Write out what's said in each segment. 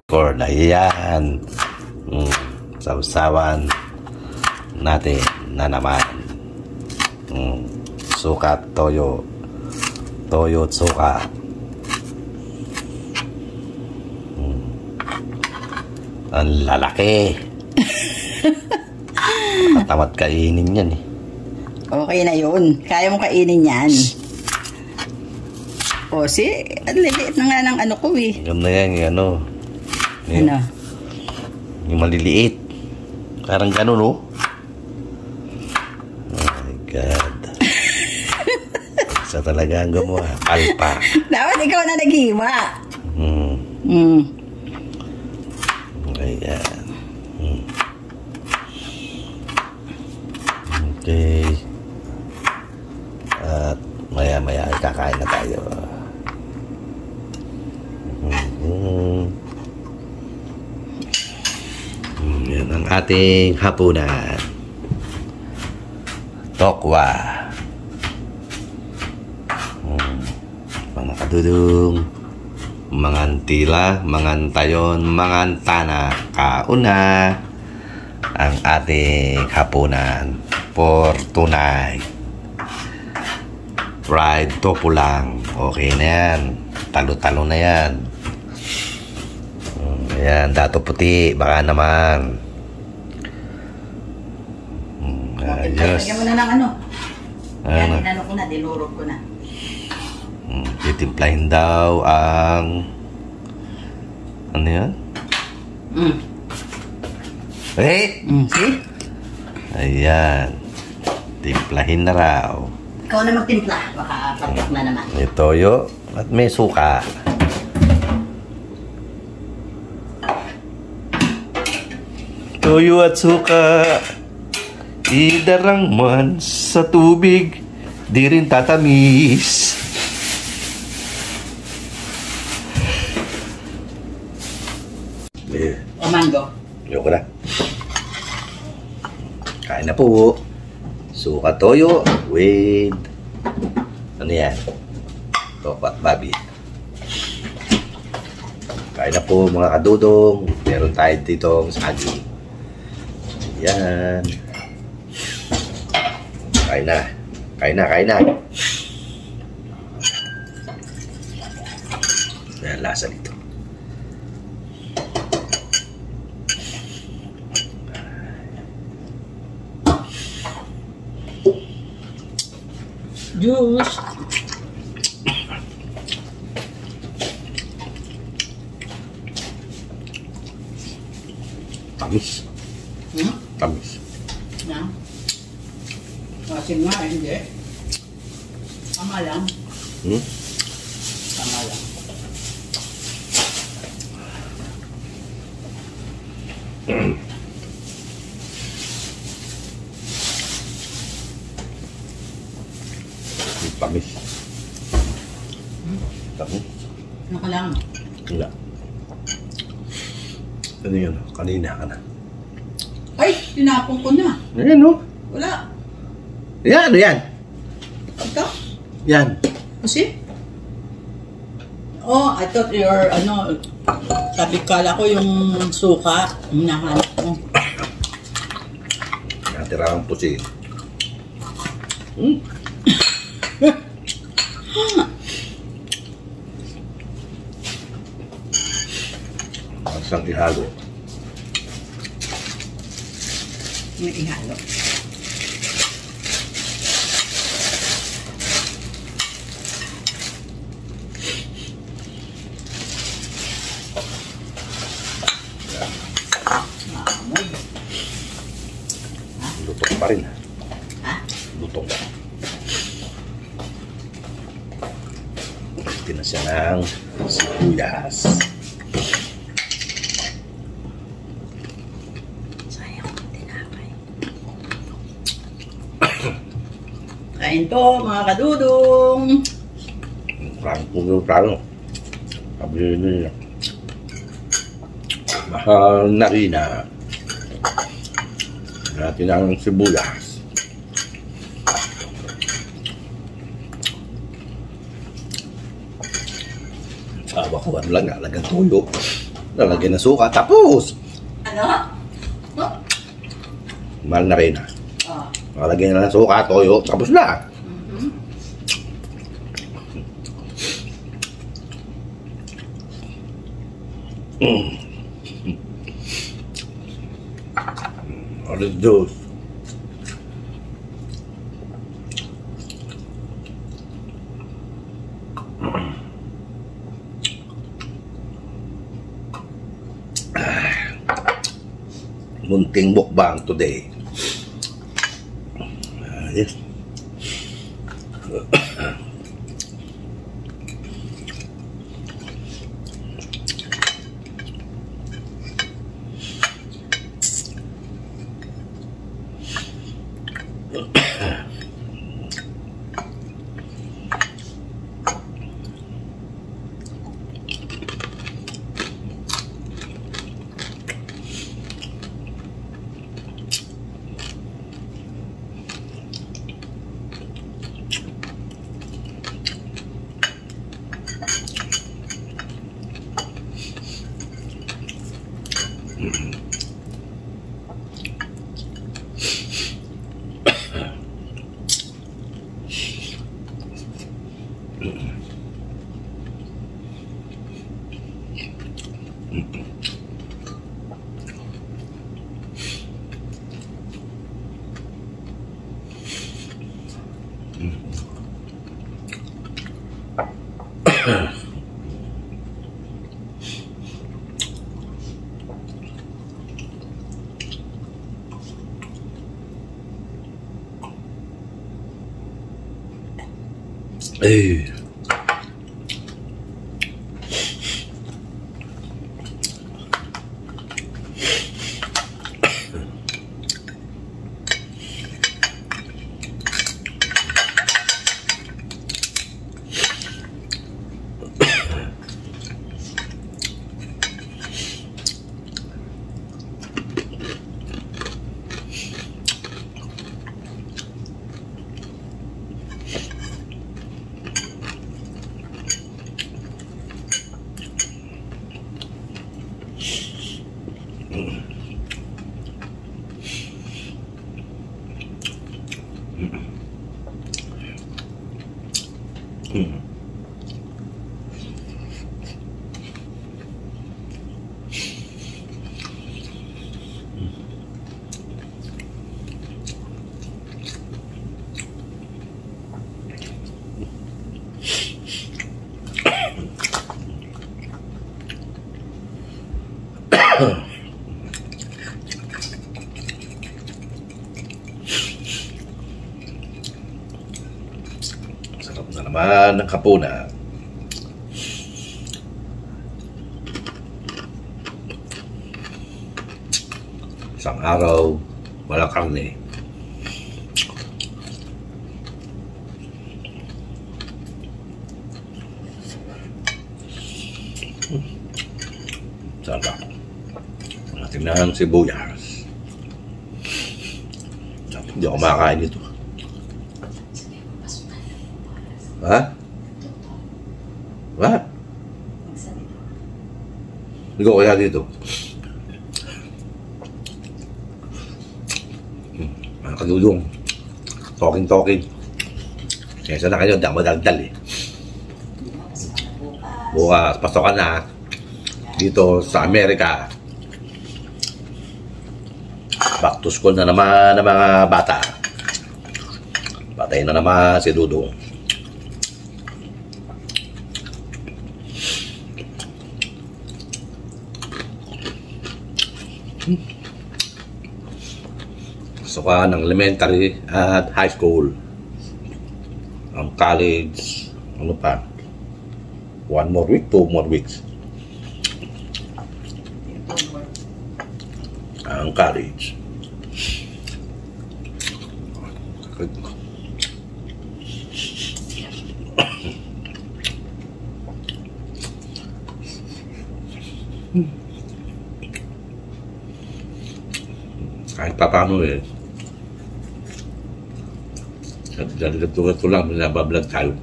Corn, ayan. Sausawan natin na naman. Suka, toyo. Toyo at suka. Ang lalaki. Nakatamad kainin yan eh. Okay na yun. Kaya mo kainin yan. O, ang liliit na nga ng ano ko eh. Ganda yan, yung ano. Ano? Yung maliliit. Parang gano'n, no? Oh my God. Isa talaga ang gumawa. Alpa. Dapat ikaw na naghiwa. Ayan. Okay. At maya-maya kakain na tayo. Yan ang ating hapunan. Tokwa. Mga kadudong, mga antila, mga antayon, mga antana, kauna ang ating hapunan for tonight. Fried tofu lang. Okay na yan. Talo-talo na yan. Ayan, dato puti. Baka naman. Ayos. Lagyan mo na ng ano. Yan, inano ko na. Dilurog ko na. Titimplahin daw ang ano yan? Wait! See? Ayan. Timplahin na raw. Ikaw na magtimpla. Baka patok na naman. May toyo at may suka. Toyo at suka, idarang man sa tubig, di rin tatamis. O mango. Ayoko na. Kain na po. Suka toyo with ano yan? Topat babi. Kain na po mga kadudong. Meron tayo ditong saging. Yan. Kain na. Kain na, kain na. Yan, lasa nito. Juice. Tamis. Tamis. Na? Kasi nga, hindi. Tama lang. Tama lang. Tamis. Tamis. Ano ka lang? Wala. Ano yun? Kanina ka na. Ay, tinapon ko na. Ayan, no? Wala. Yan, ano yan? Ito? Yan. Kasi? Oh, I thought your, ano, sabi kala ko yung suka, hinahanap mo. Natira ang pusin. Masang ihalo. May ihalo. Lutok pa rin. Ha? Lutok. Pwede na siya ng sibuyas. Kain to, mga kadudong. Prano. Sabi niya. Mahal na rina. Natin ang sibuyas. Sawa ko, ano lang, lalagyan tuyo. Lalagyan ng suka, tapos! Ano? Mahal na rin. Oh. Lalagyan na ng suka, toyo, tapos na. Olive juice. Munting mukbang today. Yes. Eh. Sarap na naman ng hapunan. Isang araw, walang karne. Sarap. Natin na ang sibuyas. Hindi ako makakain dito. Ha? What? Hindi ko kaya dito. Mga kadudong. Talking. Kesa na kayo, hindi ako madaldal eh. Bukas, pasokan na. Dito sa Amerika. Back to school na naman ng mga bata. Patay na naman si Dudong. Pasokan ng elementary at high school. Ang college, ano pa? 1 more week, 2 more weeks. Ang college. Kahit pa paano eh. Dali-dali lang, nabablog tayo.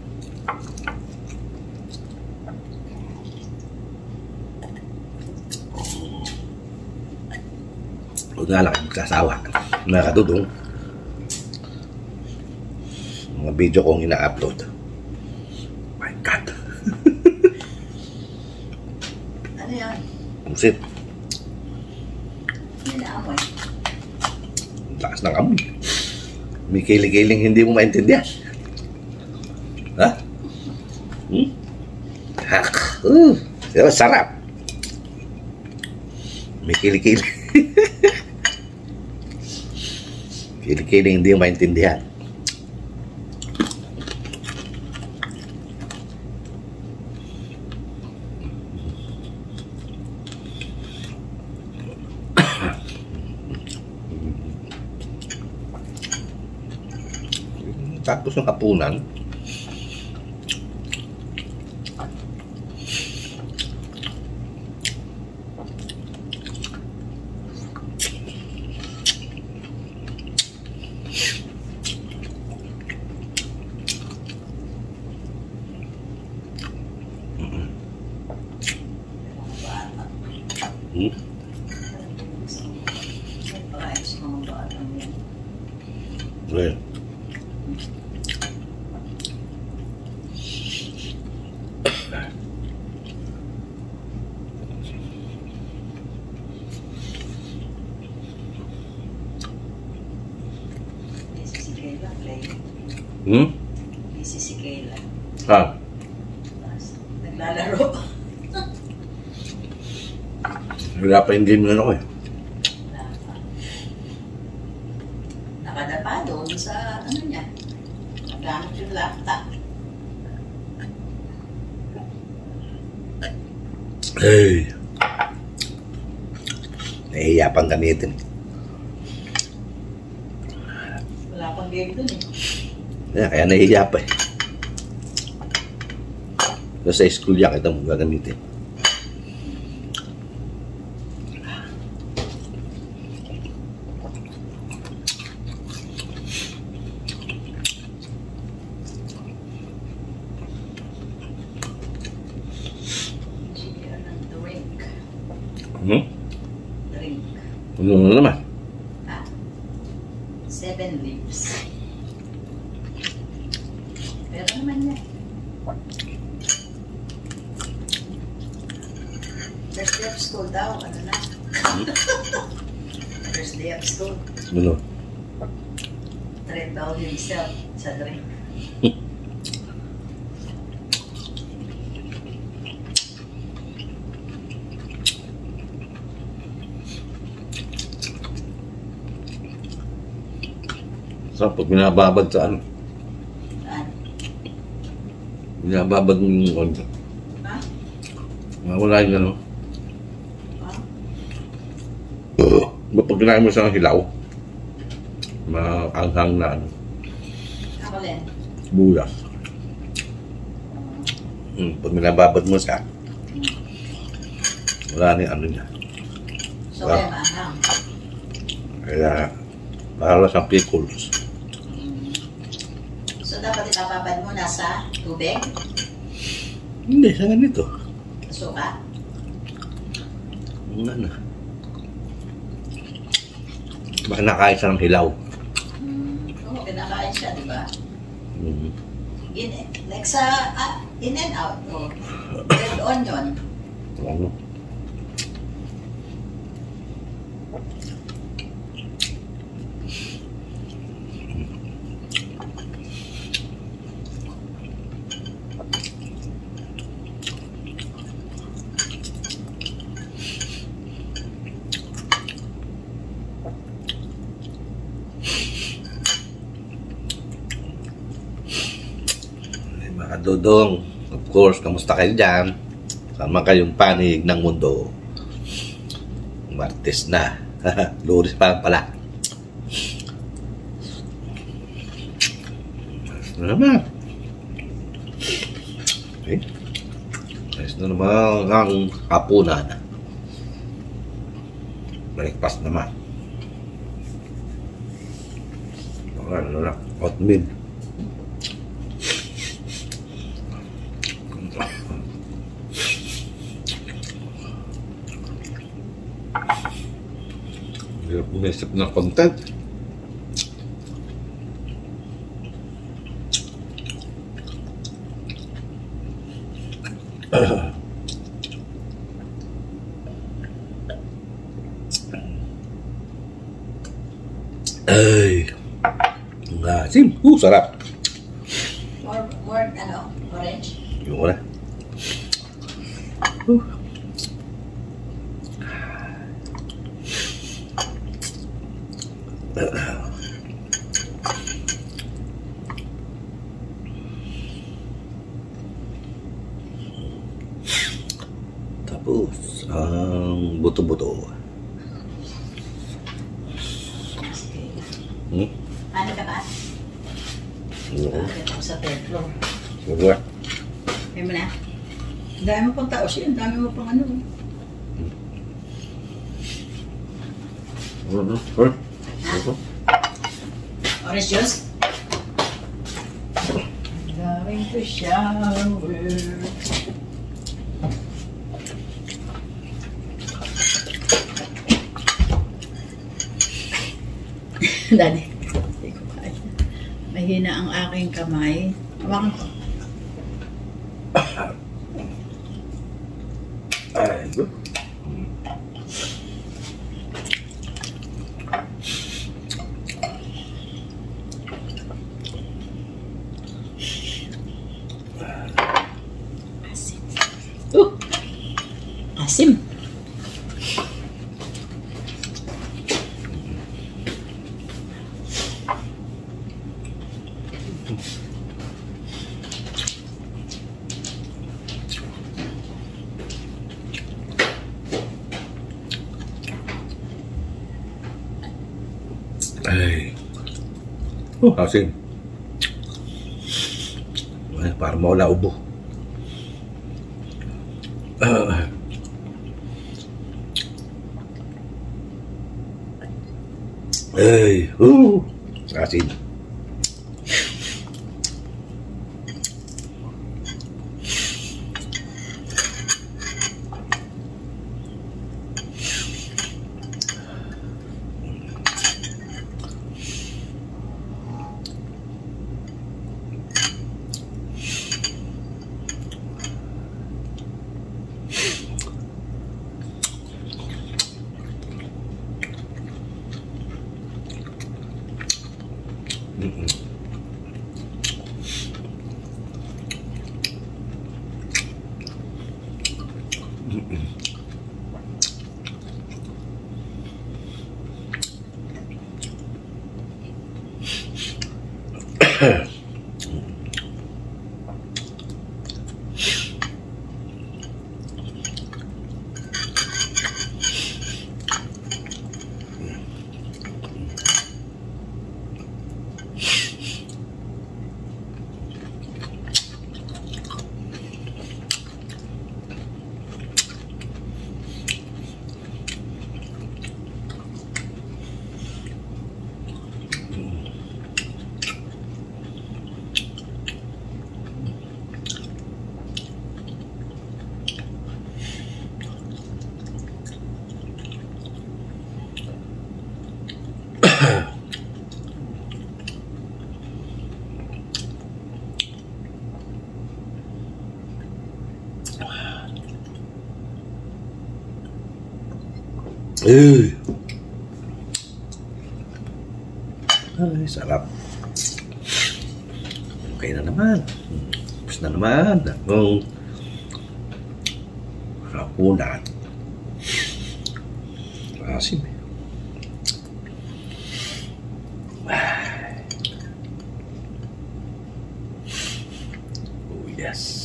Huwag nga lang kayo magsasawa. Mga kadudong. Mga video kong ina-upload. My God. Ano yan? Pusit. Yan na amoy. Lakas ng amoy. May kiling-kiling hindi mo maintindihan. Ha? Hak. Sarap. May kiling-kiling. Kiling-kiling hindi mo maintindihan. Tapos ng hapunan, well, Busy si Kayla. Naglalaro. wala pa yung game na ako eh. Nakadapa doon sa ano niya. Nagamit yung laptop. Hey. Nahihiya pang gamitin. Wala pang game doon eh. Yeah, kaya nahihiya pa eh. So, sa school yan, kita mo gagamitin. Drink. Ano naman? 7 leaves. Pero naman yan. First day of school daw, ano na? First day of school. Ano? Treat daw himself sa drink. So, pag binababad sa ano? Saan? Binababad yung ano? Ha? Wala yung ano? Ha? Pag kinain mo sa hilaw, maanghang na ano? Ako rin. Bulas. Pag binababad mo sa wala na yung ano niya. So, kaya maanghang. Kaya, para sa pickles. So, dapat ipapapad mo na sa tubig? Hindi, sa ganito. Suka? Ano? Baka nakain siya ng hilaw. Oo, kinakain siya, di ba? Mm. Like sa in and out, oh. Red onion. Ano? Mga dodong, of course, kamusta kayo dyan? Sama kayong panig ng mundo. Martes na. Lunes pa pala. Ayos na naman. Okay. Ayos na naman ang hapunan. Breakfast naman. Ano na? Oatmeal. Yep. Umisip na content. Ay, asim. Sarap. More, orange. Yung wala. Tapos, ang buto-buto. Ano ka ba? Oo. Bakit ako sa third floor? Sige. Kaya mo na. Ang dami mo pang tao siya. Ang dami mo pang ano. Orange juice? Going to shower. Dali. Hindi ko kaya. Mahina ang aking kamay. Hawakan ko. Ay, good. Asim. Asim. Ay. Asim. Ay, para mawala ubo. Ay. Asim. Ay, sarap. Okay na naman. Tapos na naman. Ang hapunan. Asim. Oh, yes.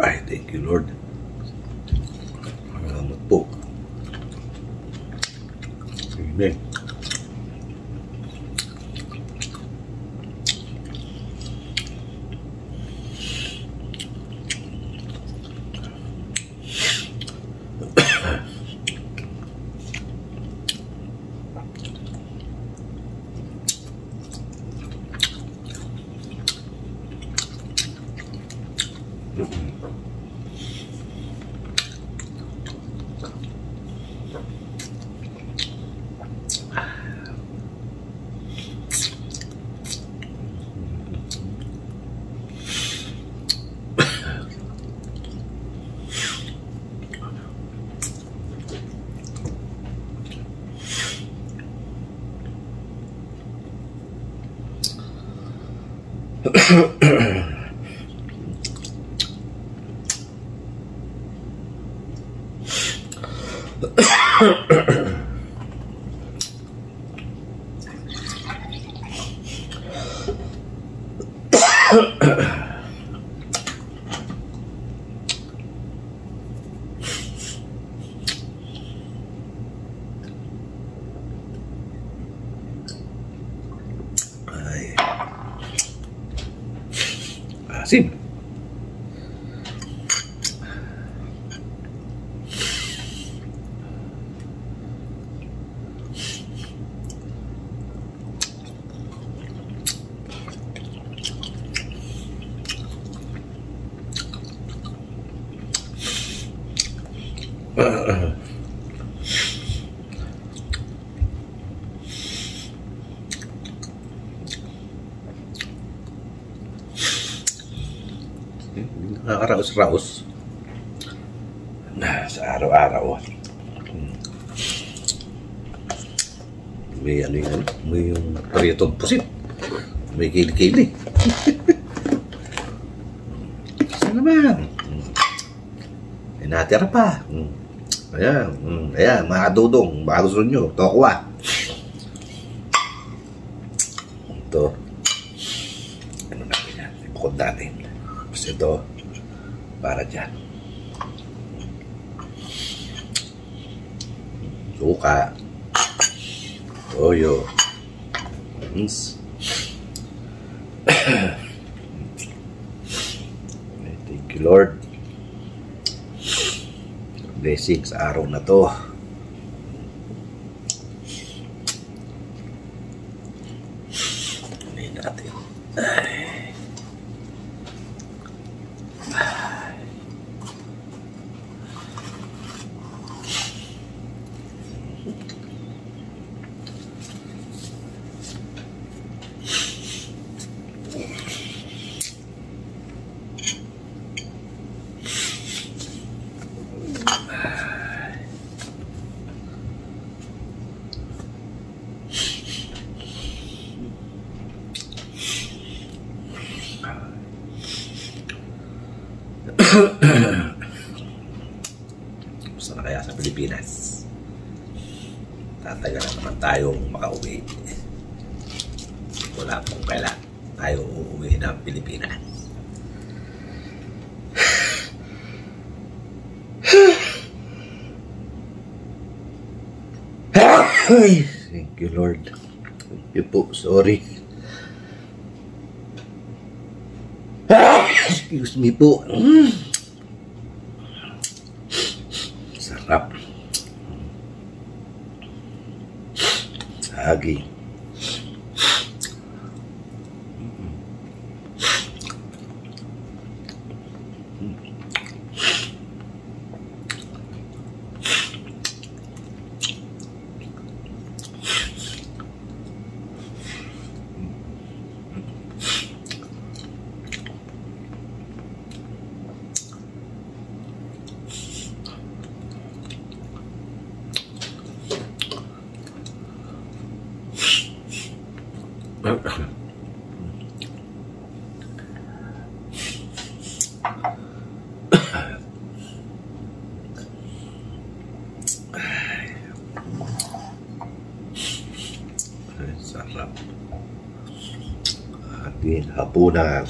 Ay, thank you, Lord. Salamat po. Amen. Ay. Asim. Nakakaraos-raos na sa araw-araw. May ano yan, may yung paritong pusit, may kili-kili. Saan naman? May natira pa. Ayan, ayan, mga kadudong, baka gusto nyo, tokwa. Ito, ano natin yan, ibukod natin. Tapos ito, para dyan. Suka. Toyo. Thank you, Lord. Blessing sa araw na to. Ano natin? Gusto na kaya sa Pilipinas? Tatagal na naman tayong makauwi. Wala pong kailan tayo uuwi ng Pilipinas. Thank you, Lord. Thank you po. Sorry. Excuse me po. Sarap. Saging. Sarap. Ating hapunan.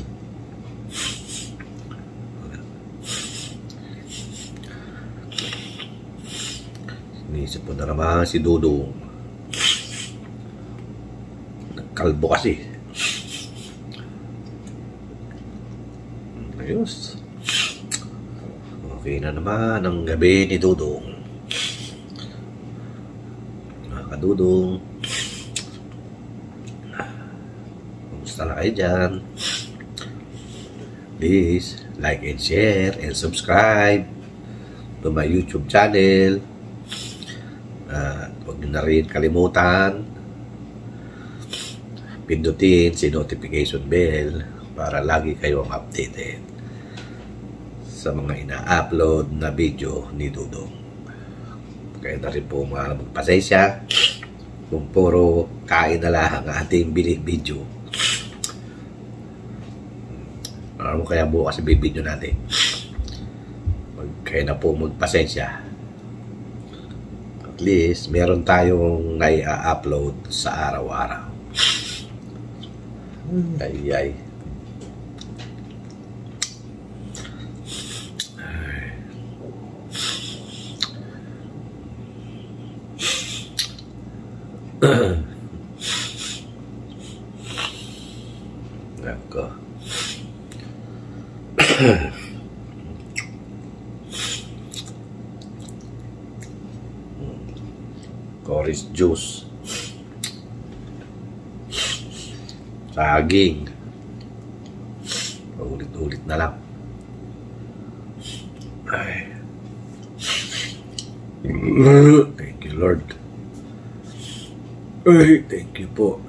Inisip ko na naman si Dudong. Nagkalbo kasi. Ayos. Okay na naman ang gabi ni Dudong. Mga kadudong, kumusta na kayo dyan? Please like and share and subscribe to my YouTube channel. Huwag nyo na rin kalimutan pindutin si notification bell para lagi kayong updated sa mga ina-upload na video ni Dudong. Kaya na rin po mga magpasensya kung puro kain na lang ang ating video. Ano kaya bukas i-video natin. Kaya na po magpasensya. At least, meron tayong nai-upload sa araw-araw. Ay. Nako. Orange juice. Saging. Ulit-ulit na lang. Ay. Thank you, Lord. Ay, thank you po.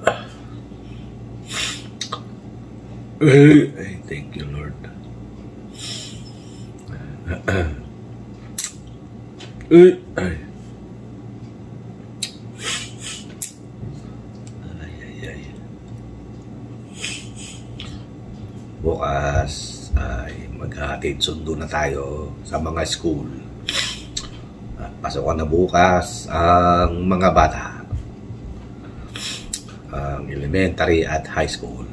Ay, thank you, Lord. Ay. Bukas ay maghahatid sundo na tayo sa mga school. At pasokan na bukas ang mga bata. Ang elementary at high school.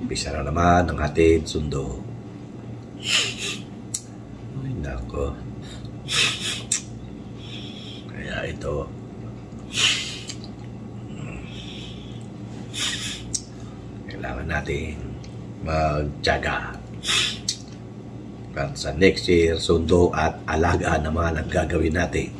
Umpisa na naman ang hatid sundo. Ay, nako. Kaya ito. Kailangan natin magtiyaga. At sa next year, sundo at alaga naman ang gagawin natin.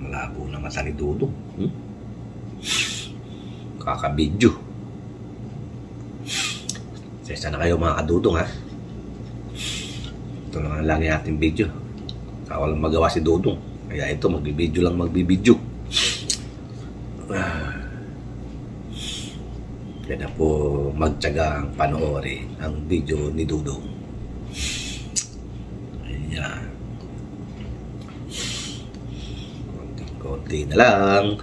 Malabo na mata ni Dudong. Kakabidyo. Sesa na kayo mga kadudong, ha? Ito lang ang lagi natin video. Walang magawa si Dudong. Kaya ito, magbibidyo lang magbibidyo. Kaya na po magtyaga ang panoorin ang video ni Dudong. Ayan. Konti na lang.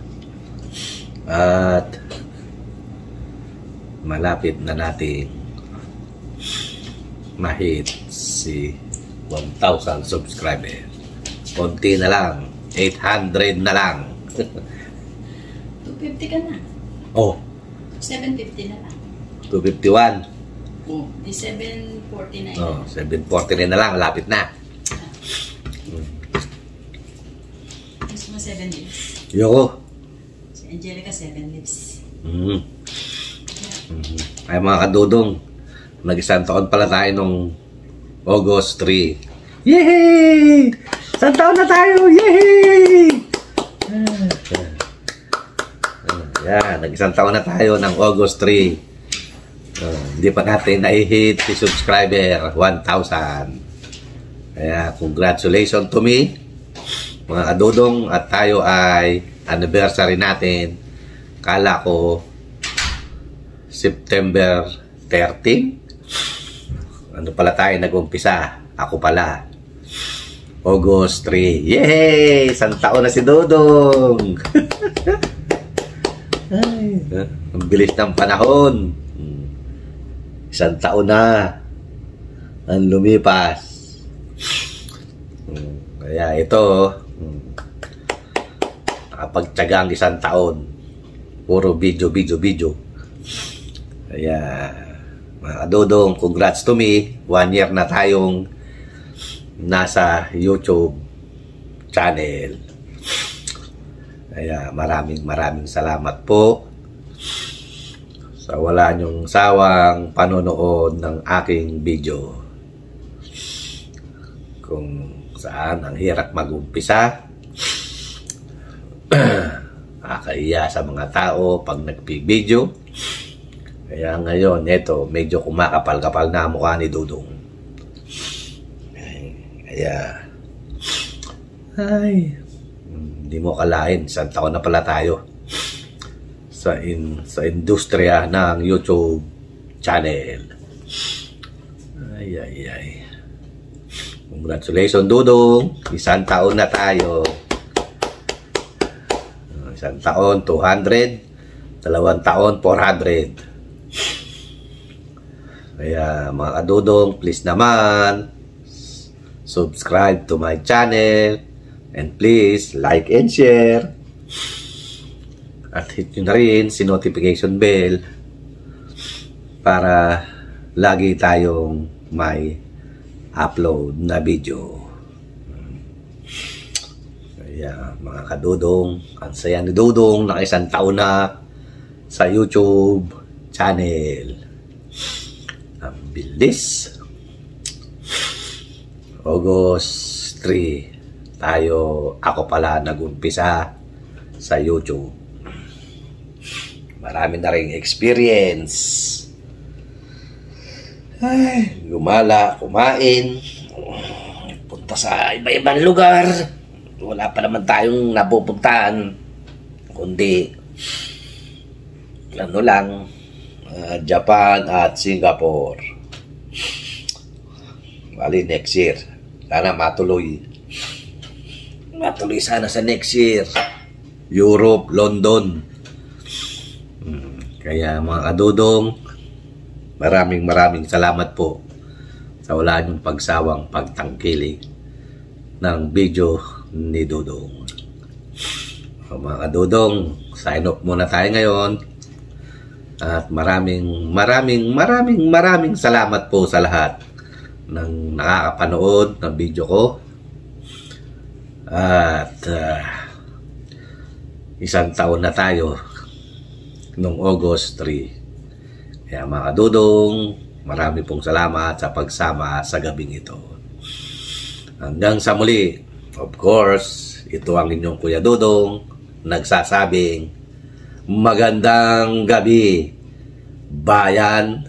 At malapit na natin mahit si 1,000 subscriber. Konti na lang. 800 na lang. 250 ka na. Oh. 750 na lang. 251. Oh, di 749. Oh, 749 na lang. Malapit na. Gusto mo 7 lips? Yoko. Si Angelica 7 lips. Ay mga kadudong, nag-isang taon pala tayo nung August 3. Yay! Isang taon na tayo! Yay! Yan, nag-isang taon na tayo ng August 3. Hindi pa natin na-hit si subscriber 1,000. Kaya congratulations to me, mga kadudong, at tayo ay anniversary natin. Kala ko September 13. Ano pala tayo nag-umpisa? Ako pala August 3. Yay! Isang taon na si Dudong. Ay, ang bilis ng panahon. Isang taon na ang lumipas. Kaya ito, nakapagtyaga ang isang taon. Puro video. Kaya mga kadudong, congrats to me. 1 year na tayong nasa YouTube channel. Kaya maraming salamat po sa wala niyong sawang panonood ng aking video. kung saan ang hirap mag-umpisa. Nakakahiya sa mga tao pag nag-video. Kaya ngayon, eto, medyo kumakapal-kapal na mukha ni Dudong. Kaya, hindi mo kalain, isang taon na pala tayo sa industriya ng YouTube channel. Congratulations, Dudong. Isang taon na tayo. Isang taon, 200. 2 taon, 400. Kaya mga kadudong, please naman, subscribe to my channel. And please, like and share. At hit nyo na rin si notification bell para lagi tayong may upload na video. Kaya mga kadudong, ang saya ni Dudong na 1 taon na sa YouTube channel. Ang bilis. August 3 ako pala nag-umpisa sa YouTube. Marami na ring experience. Gumala, kumain, punta sa iba-ibang lugar. Wala pa naman tayong napupuntahan, kundi ano lang, Japan at Singapore. Bali next year, sana matuloy sana sa next year. Europe, London. Kaya mga kadudong, maraming salamat po sa wala niyong pagsawang pagtangkilik ng video ni Dudong. Mga kadudong, sign off muna tayo ngayon. At maraming salamat po sa lahat ng nakakapanood ng video ko. At 1 taon na tayo noong August 3. Kaya mga kadudong, marami pong salamat sa pagsama sa gabing ito. Hanggang sa muli, of course, ito ang inyong Kuya Dudong, nagsasabing magandang gabi, bayan.